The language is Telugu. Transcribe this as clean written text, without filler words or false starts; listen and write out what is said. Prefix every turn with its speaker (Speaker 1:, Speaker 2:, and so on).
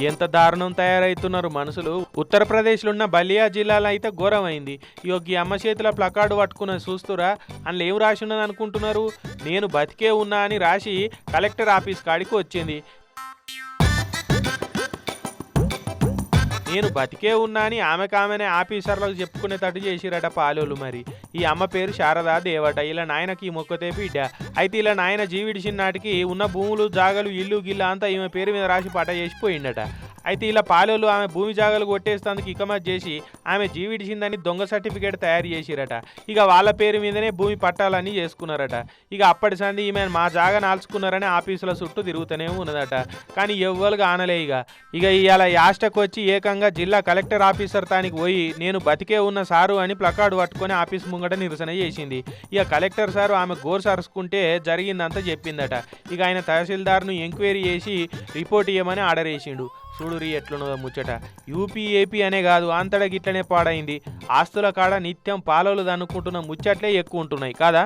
Speaker 1: ఎంత దారుణం తయారైతున్నారు మనుషులు. ఉత్తరప్రదేశ్లో ఉన్న బలియా జిల్లాలో అయితే ఘోరమైంది. ఈ అమ్మ చేతిలో ప్లకార్డు పట్టుకున్న చూస్తురా, అందులో ఏం రాసి ఉన్నది అనుకుంటున్నారు? నేను బతికే ఉన్నా అని రాసి కలెక్టర్ ఆఫీస్ కాడికి వచ్చింది. నేను బతికే ఉన్నా అని ఆమెనే ఆఫీసర్లకు చెప్పుకునేటట్టు చేసిరట పాలోళ్ళు. మరి ఈ అమ్మ పేరు శారదా దేవట. ఇలా నాయనకి ఈ మొక్కతే బిడ్డ. అయితే ఇలా నాయన జీవిడిచిన నాటికి ఉన్న భూములు జాగలు ఇల్లు గిల్లు అంతా ఈమె పేరు మీద రాసి పట చేసిపోయిండట. అయితే ఇలా పాలోళ్ళు ఆమె భూమి జాగలు కొట్టేస్తేందుకు ఇకమత్ చేసి ఆమె జీవిడిచిందని దొంగ సర్టిఫికేట్ తయారు చేసిరట. వాళ్ళ పేరు మీదనే భూమి పట్టాలని చేసుకున్నారట. అప్పటి సంది ఈమె మా జాగ నాల్చుకున్నారని ఆఫీసుల చుట్టూ తిరుగుతూనే ఉన్నదట. కానీ ఎవ్వరుగా ఆనలే. ఇవాళ యాస్టకు వచ్చి ఏకంగా జిల్లా కలెక్టర్ ఆఫీసర్ తానికి పోయి నేను బతికే ఉన్న సారు అని ప్లకార్డు పట్టుకొని ఆఫీస్ ముంగట నిరసన చేసింది. కలెక్టర్ సారు ఆమె గోరు సరుచుకుంటే జరిగిందంతా చెప్పిందట. ఆయన తహసీల్దార్ను ఎంక్వైరీ చేసి రిపోర్ట్ ఇవ్వమని ఆర్డర్ వేసిండు. చూడురి ఎట్లున్నదో ముచ్చట. యూపీ ఏపీ అనే కాదు, అంతటా గిట్లనే పాడైంది. ఆస్తుల కాడ నిత్యం పాలోలు దన్నుకుంటున్న ముచ్చట్లే ఎక్కువ ఉంటున్నాయి కాదా?